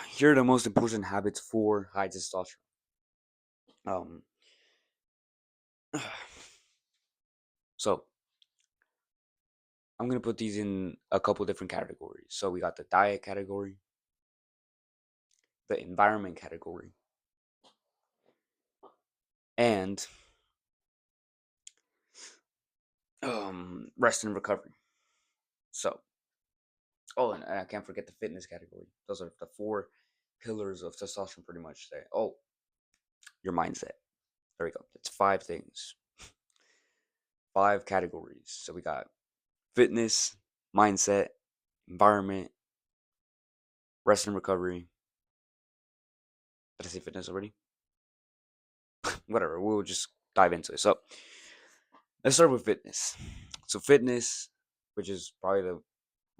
Here are the most important habits for high testosterone. Um, so I'm gonna put these in a couple different categories. So we got the diet category, the environment category, and rest and recovery. So, oh, and I can't forget the fitness category. Those are the four pillars of testosterone, pretty much. Say, oh, your mindset. There we go. It's five things, five categories. So we got fitness, mindset, environment, rest and recovery. Did I say fitness already? Whatever. We'll just dive into it. So let's start with fitness. So fitness, which is probably the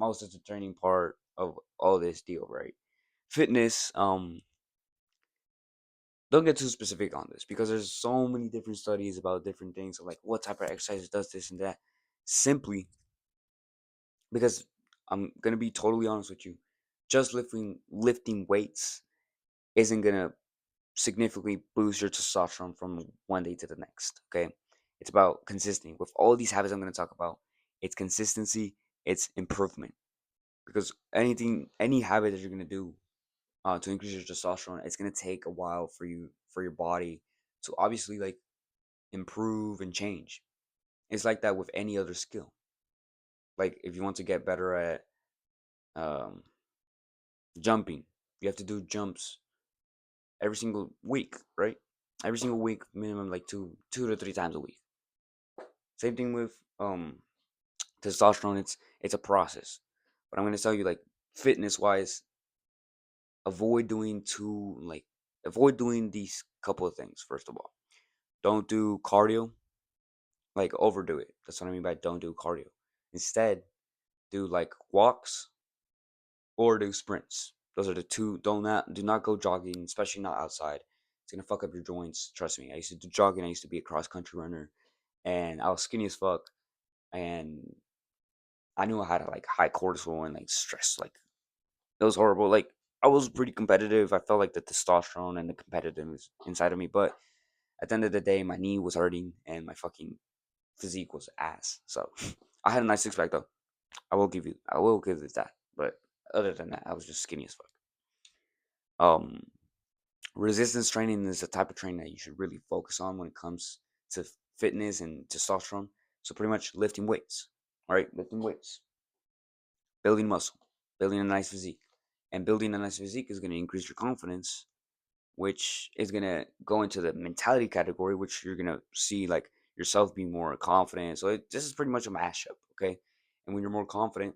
most entertaining part of all this deal, right? Fitness. Don't get too specific on this because there's so many different studies about different things, like what type of exercise does this and that. Simply because I'm gonna be totally honest with you, just lifting weights isn't gonna significantly boost your testosterone from one day to the next. Okay, it's about consistency. With all these habits I'm gonna talk about, it's consistency, it's improvement. Because any habit that you're gonna do to increase your testosterone, it's gonna take a while for your body to obviously like improve and change. It's like that with any other skill. Like if you want to get better at um, jumping, you have to do jumps every single week, right? Every single week, minimum like two to three times a week. Same thing with testosterone. It's a process. But I'm gonna tell you, like fitness wise, avoid doing too like avoid doing these couple of things. First of all, don't do cardio, like overdo it. That's what I mean by don't do cardio. Instead, do like walks or do sprints. Those are the two. Do not go jogging, especially not outside. It's gonna fuck up your joints. Trust me. I used to do jogging. I used to be a cross country runner, and I was skinny as fuck. And I knew I had like high cortisol and like stress. Like it was horrible. Like I was pretty competitive. I felt like the testosterone and the competitiveness inside of me. But at the end of the day, my knee was hurting and my fucking physique was ass. So I had a nice six pack though. I will give it that. But other than that, I was just skinny as fuck. Um, Resistance training is a type of training that you should really focus on when it comes to fitness and testosterone. So pretty much lifting weights, all right? Lifting weights, building muscle, building a nice physique. And building a nice physique is going to increase your confidence, which is going to go into the mentality category, which you're going to see like yourself being more confident. So this is pretty much a mashup, okay? And when you're more confident,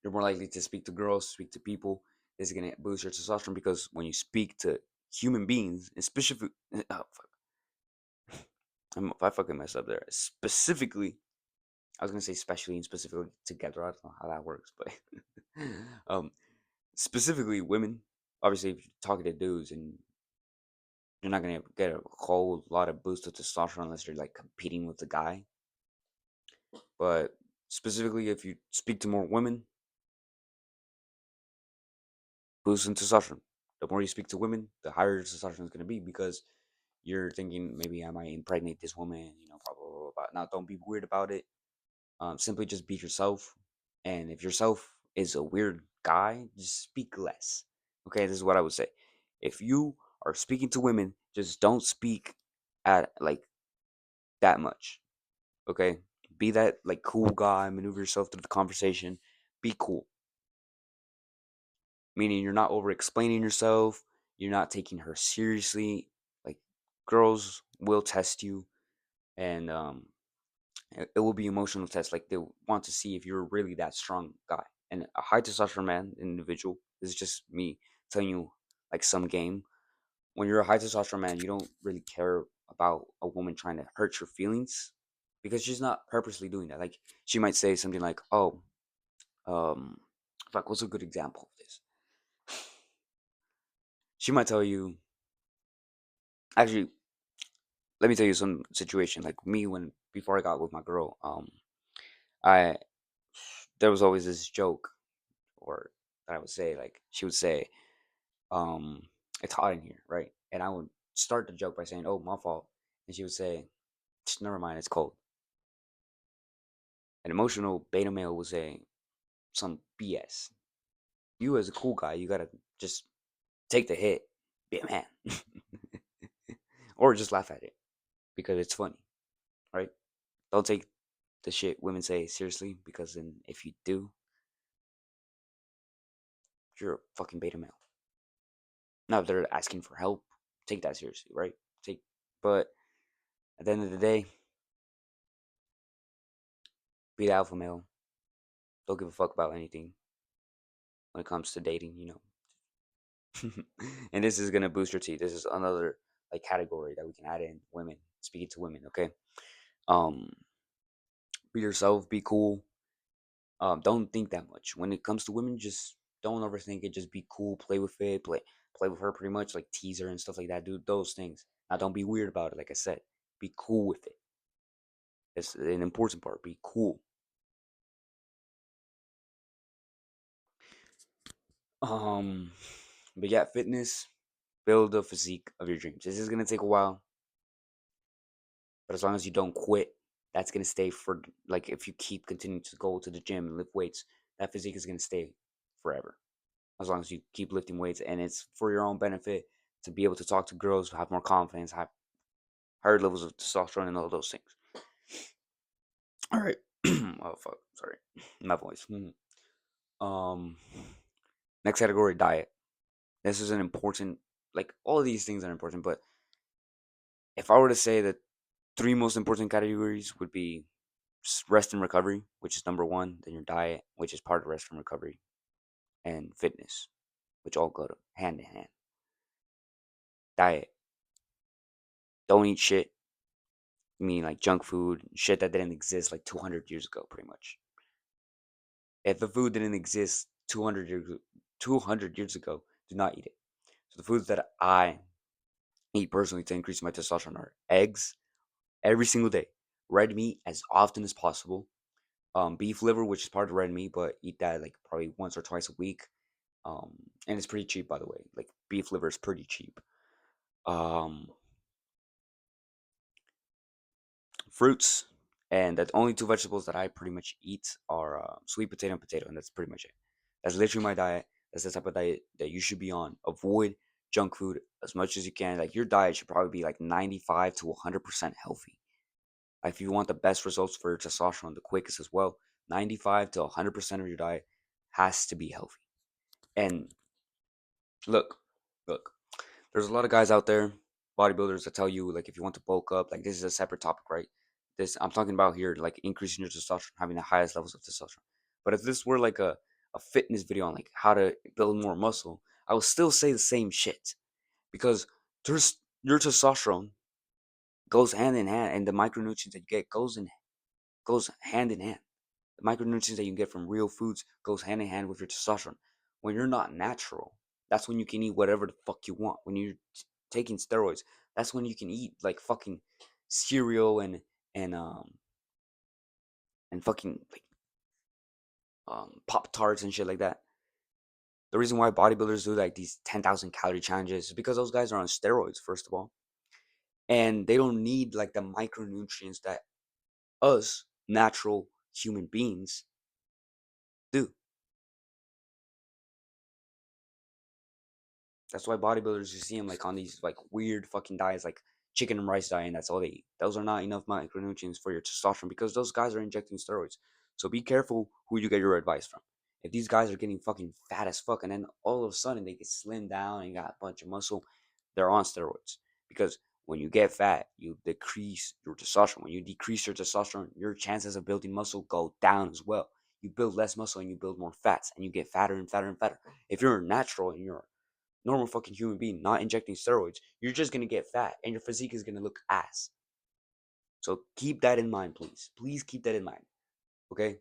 you're more likely to speak to girls, speak to people. This is going to boost your testosterone because when you speak to human beings, especially oh, I fucking messed up there. Specifically, I was gonna say specially and specifically together. I don't know how that works, but um, specifically women. Obviously, if you're talking to dudes and you're not gonna get a whole lot of boost of testosterone unless you're like competing with the guy. But specifically, if you speak to more women, boost in testosterone. The more you speak to women, the higher your testosterone is gonna be because you're thinking maybe I might impregnate this woman. You know, blah blah blah. Blah. Now, don't be weird about it. Simply just be yourself. And if yourself is a weird guy, just speak less. Okay, this is what I would say. If you are speaking to women, just don't speak at like that much. Okay, be that like cool guy, maneuver yourself through the conversation. Be cool, meaning you're not over explaining yourself. You're not taking her seriously. Like girls will test you, and it will be emotional test. Like they want to see if you're really that strong guy. And a high testosterone man individual, this is just me telling you like some game. When you're a high testosterone man, you don't really care about a woman trying to hurt your feelings because she's not purposely doing that. Like she might say something like, "Oh, um, fuck, what's a good example of this?" She might tell you, actually, let me tell you some situation. Like me when before I got with my girl, I there was always this joke or that I would say. Like she would say, um, "It's hot in here, right?" And I would start the joke by saying, "Oh, my fault," and she would say, "Never mind, it's cold." An emotional beta male would say some BS. You as a cool guy, you gotta just take the hit, be a man, or just laugh at it because it's funny, right? Don't take the shit women say seriously because then if you do, you're a fucking beta male. Now if they're asking for help, take that seriously, right? Take, but at the end of the day, be the alpha male. Don't give a fuck about anything when it comes to dating, and this is gonna boost your T. This is another like category that we can add in women, speaking to women, okay? Um, be yourself, be cool. Don't think that much. When it comes to women, just don't overthink it. Just be cool, play with it, play with her pretty much, like tease her and stuff like that. Do those things. Now don't be weird about it, like I said. Be cool with it. It's an important part. Be cool. Um, but yeah, fitness, build the physique of your dreams. This is gonna take a while, but as long as you don't quit, that's gonna stay for like if you keep continuing to go to the gym and lift weights, that physique is gonna stay forever. As long as you keep lifting weights and it's for your own benefit to be able to talk to girls, have more confidence, have higher levels of testosterone and all those things. All right. Oh fuck, sorry. My voice. Um next category, diet. This is an important, like all of these things are important, but if I were to say that three most important categories would be rest and recovery, which is number one, then your diet, which is part of rest and recovery, and fitness, which all go hand in hand. Diet. Don't eat shit. I mean like junk food, shit that didn't exist like 200 years ago, pretty much. If the food didn't exist 200 years ago, do not eat it. So the foods that I eat personally to increase my testosterone are eggs every single day, red meat as often as possible, beef liver, which is part of red meat, but eat that like probably once or twice a week. Um, and it's pretty cheap, by the way. Like beef liver is pretty cheap. Um, fruits, and the only two vegetables that I pretty much eat are sweet potato and potato, and that's pretty much it. That's literally my diet. That's the type of diet that you should be on. Avoid junk food as much as you can. Like your diet should probably be like 95 to 100% healthy. Like if you want the best results for your testosterone, the quickest as well, 95 to 100% of your diet has to be healthy. And look, look, there's a lot of guys out there, bodybuilders that tell you like if you want to bulk up, like this is a separate topic, right? This I'm talking about here, like increasing your testosterone, having the highest levels of testosterone. But if this were like a fitness video on like how to build more muscle, I would still say the same shit because there's your testosterone goes hand in hand, and the micronutrients that you get goes hand in hand. The micronutrients that you get from real foods goes hand in hand with your testosterone. When you're not natural, that's when you can eat whatever the fuck you want. When you're taking steroids, that's when you can eat like fucking cereal and and fucking like pop tarts and shit like that. The reason why bodybuilders do like these 10,000 calorie challenges is because those guys are on steroids, first of all, and they don't need like the micronutrients that us natural human beings do. That's why bodybuilders you see them like on these like weird fucking diets, like chicken and rice diet, and that's all they eat. Those are not enough micronutrients for your testosterone because those guys are injecting steroids. So be careful who you get your advice from. If these guys are getting fucking fat as fuck, and then all of a sudden they get slimmed down and got a bunch of muscle, they're on steroids. Because when you get fat, you decrease your testosterone. When you decrease your testosterone, your chances of building muscle go down as well. You build less muscle and you build more fats, and you get fatter and fatter and fatter. If you're natural and you're normal fucking human being, not injecting steroids, you're just gonna get fat and your physique is gonna look ass. So keep that in mind, please. Please keep that in mind. Okay?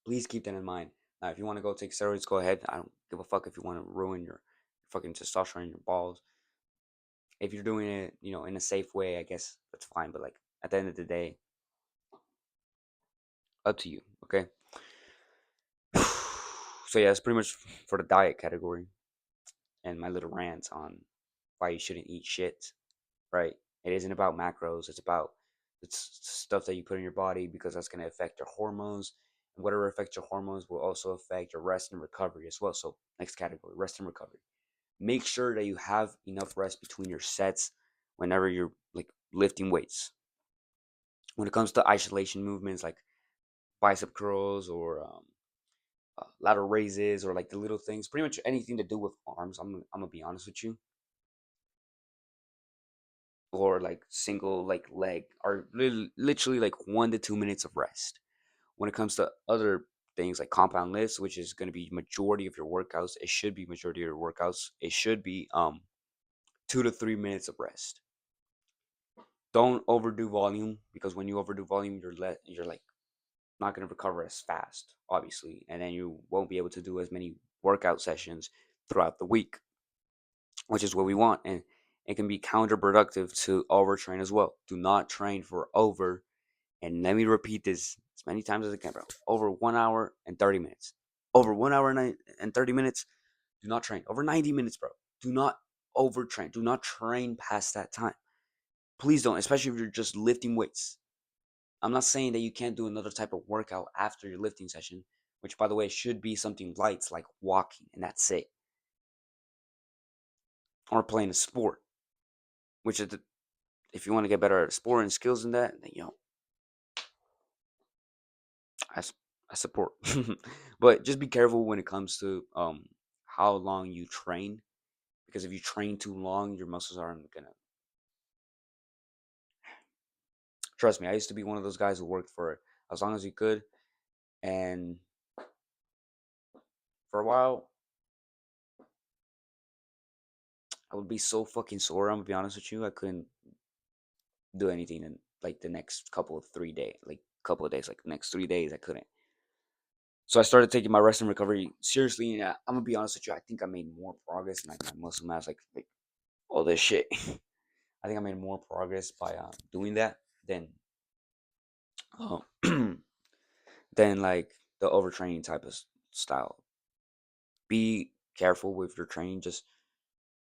Please keep that in mind. Now, if you want to go take steroids, go ahead. I don't give a fuck if you want to ruin your fucking testosterone in your balls. If you're doing it, in a safe way, I guess that's fine. But like at the end of the day, up to you. Okay? So yeah, it's pretty much for the diet category and my little rant on why you shouldn't eat shit, right? It isn't about macros. It's about it's stuff that you put in your body because that's going to affect your hormones. And whatever affects your hormones will also affect your rest and recovery as well. So, next category, rest and recovery. Make sure that you have enough rest between your sets whenever you're like lifting weights. When it comes to isolation movements like bicep curls or lateral raises or like the little things, pretty much anything to do with arms, I'm going to be honest with you, or like single like leg are literally like 1 to 2 minutes of rest. When it comes to other things like compound lifts, which is going to be majority of your workouts, it should be majority of your workouts. It should be 2 to 3 minutes of rest. Don't overdo volume because when you overdo volume, you're like not going to recover as fast, obviously, and then you won't be able to do as many workout sessions throughout the week, which is what we want, and it can be counterproductive to overtrain as well. Do not train for over. And let me repeat this as many times as I can, bro. Over 1 hour and 30 minutes. Over 1 hour and 30 minutes, do not train. Over 90 minutes, bro. Do not overtrain. Do not train past that time. Please don't, especially if you're just lifting weights. I'm not saying that you can't do another type of workout after your lifting session, which, by the way, should be something light like walking, and that's it. Or playing a sport, which is, if you want to get better at a sport and skills in that, then, I, I support. But just be careful when it comes to how long you train, because if you train too long, your muscles aren't gonna. Trust me, I used to be one of those guys who worked for as long as he could, and for a while, I would be so fucking sore. I'm gonna be honest with you, I couldn't do anything in like the next couple of 3 days, like couple of days, like the next 3 days, I couldn't. So I started taking my rest and recovery seriously, and I'm gonna be honest with you, I think I made more progress in like my muscle mass, like all this shit. I think I made more progress by doing that than uh, than like the overtraining type of style. Be careful with your training. Just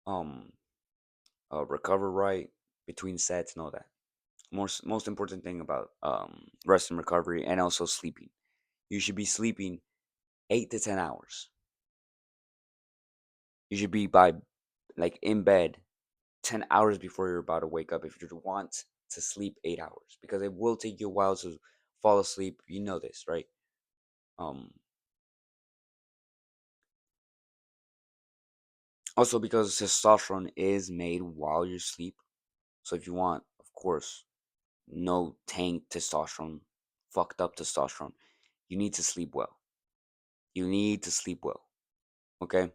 um recover right between sets and all that. Most important thing about rest and recovery, and also sleeping. You should be sleeping 8 to 10 hours. You should be by like in bed 10 hours before you're about to wake up if you want to sleep 8 hours, because it will take you a while to fall asleep. You know this, right? Um, Also, because testosterone is made while you sleep. So if you want, of course, no tank testosterone, fucked up testosterone, you need to sleep well. You need to sleep well. Okay?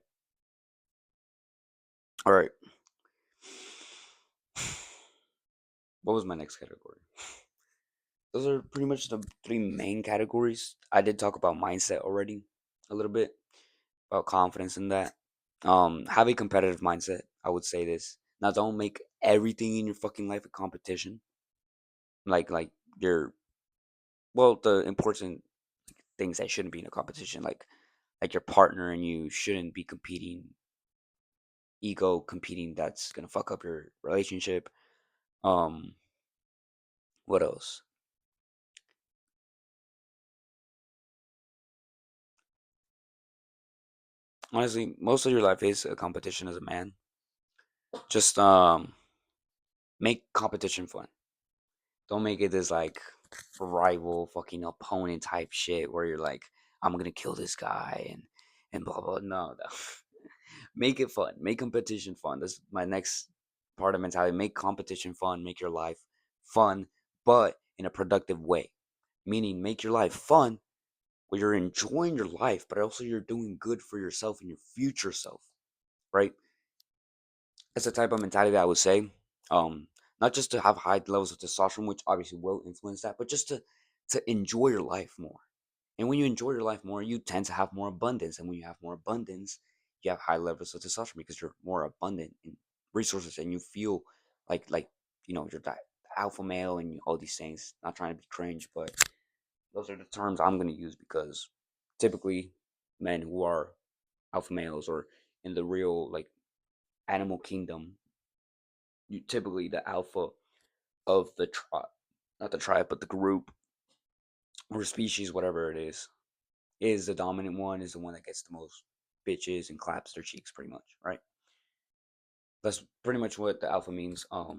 All right. What was my next category? Those are pretty much the three main categories. I did talk about mindset already a little bit, about confidence in that. Have a competitive mindset. I would say this. Now, don't make everything in your fucking life a competition. Like your well, the important things that shouldn't be in a competition, like your partner and you shouldn't be competing, ego competing. That's gonna fuck up your relationship. Um, what else? Honestly, most of your life is a competition as a man. Just make competition fun. Don't make it this like rival fucking opponent type shit where you're like, I'm gonna kill this guy and blah blah. No, no. Make it fun. Make competition fun. That's my next part of mentality. Make competition fun. Make your life fun, but in a productive way. Meaning, make your life fun where you're enjoying your life, but also you're doing good for yourself and your future self, right? That's the type of mentality that I would say. Um, Not just to have high levels of testosterone, which obviously will influence that, but just to enjoy your life more. And when you enjoy your life more, you tend to have more abundance. And when you have more abundance, you have high levels of testosterone because you're more abundant in resources and you feel like you're that alpha male and all these things. Not trying to be cringe, but those are the terms I'm gonna use because typically men who are alpha males or in the real like animal kingdom, you typically the alpha of the tribe, not the tribe, but the group or species, whatever it is the dominant one, is the one that gets the most bitches and claps their cheeks, pretty much, right? That's pretty much what the alpha means. High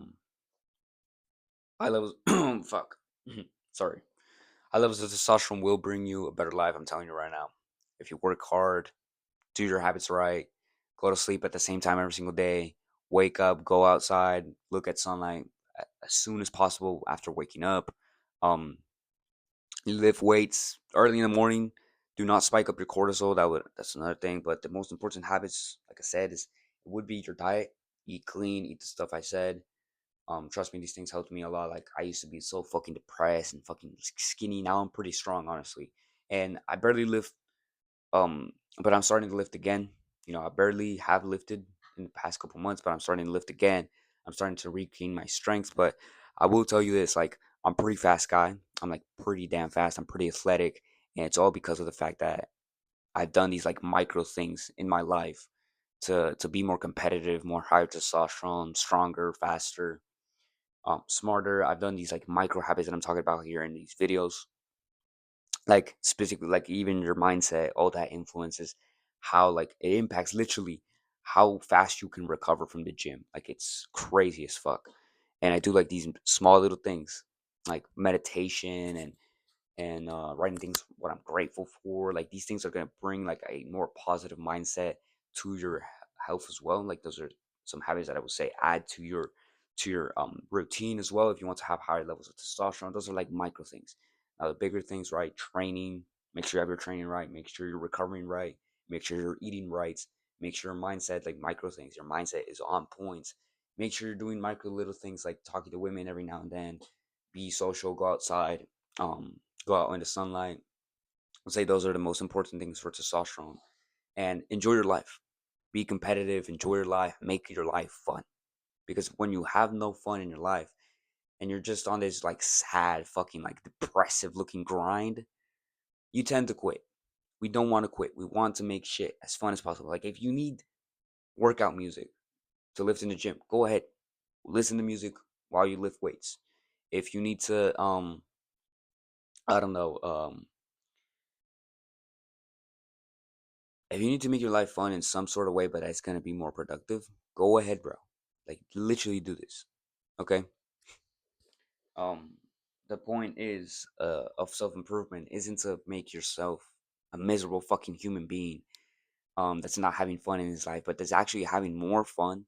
levels, fuck, sorry. High levels of testosterone will bring you a better life. I'm telling you right now. If you work hard, do your habits right, go to sleep at the same time every single day, wake up, go outside, look at sunlight as soon as possible after waking up. Um, you lift weights early in the morning. Do not spike up your cortisol. That's another thing. But the most important habits, like I said, is it would be your diet. Eat clean, eat the stuff I said. Trust me, these things helped me a lot. Like I used to be so fucking depressed and fucking skinny. Now I'm pretty strong, honestly. And I barely lift but I'm starting to lift again. You know, I barely have lifted in the past couple months, but I'm starting to lift again. I'm starting to regain my strength. But I will tell you this, like I'm a pretty fast guy. I'm like pretty damn fast. I'm pretty athletic. And it's all because of the fact that I've done these like micro things in my life to be more competitive, more higher testosterone, stronger, faster, smarter. I've done these like micro habits that I'm talking about here in these videos, like specifically like even your mindset, all that influences how like it impacts literally how fast you can recover from the gym. Like it's crazy as fuck. And I do like these small little things like meditation and writing things what I'm grateful for. Like these things are gonna bring like a more positive mindset to your health as well. Like those are some habits that I would say add to your routine as well if you want to have higher levels of testosterone. Those are like micro things. Now the bigger things, right? Training. Make sure you have your training right. Make sure you're recovering right. Make sure you're eating right. Make sure your mindset, like micro things, your mindset is on point. Make sure you're doing micro little things like talking to women every now and then. Be social, go outside. Go out in the sunlight. I'd say those are the most important things for testosterone. And enjoy your life. Be competitive, enjoy your life, make your life fun. Because when you have no fun in your life and you're just on this like sad, fucking like depressive looking grind, you tend to quit. We don't want to quit. We want to make shit as fun as possible. Like if you need workout music to lift in the gym, go ahead. Listen to music while you lift weights. If you need to I don't know, if you need to make your life fun in some sort of way, but it's gonna be more productive, go ahead, bro. Like literally do this. Okay. Um, the point is, of self improvement isn't to make yourself a miserable fucking human being. That's not having fun in his life, but that's actually having more fun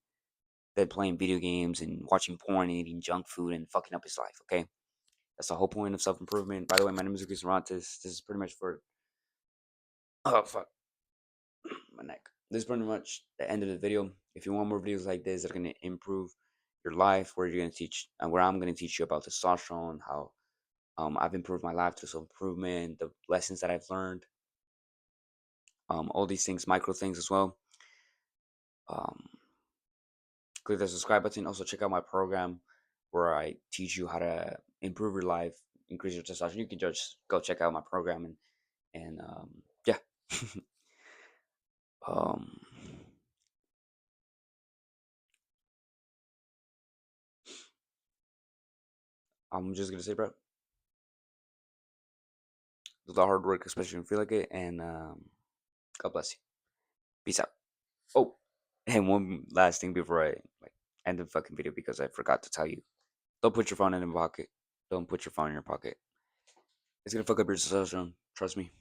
than playing video games and watching porn and eating junk food and fucking up his life. Okay. That's the whole point of self improvement. By the way, my name is Lucas Rantes. This is pretty much for oh fuck. My neck. This is pretty much the end of the video. If you want more videos like this that are going to improve your life, where you're going to teach and where I'm going to teach you about testosterone, how I've improved my life through self improvement, the lessons that I've learned, all these things, micro things as well. Um, Click the subscribe button. Also, check out my program where I teach you how to improve your life, increase your testosterone. You can just go check out my program and yeah. um, I'm just gonna say, bro, do the hard work, especially when you feel like it, and God bless you. Peace out. Oh, and one last thing before I like end the fucking video because I forgot to tell you. Don't put your phone in your pocket. Don't put your phone in your pocket. It's gonna fuck up your testosterone. Trust me.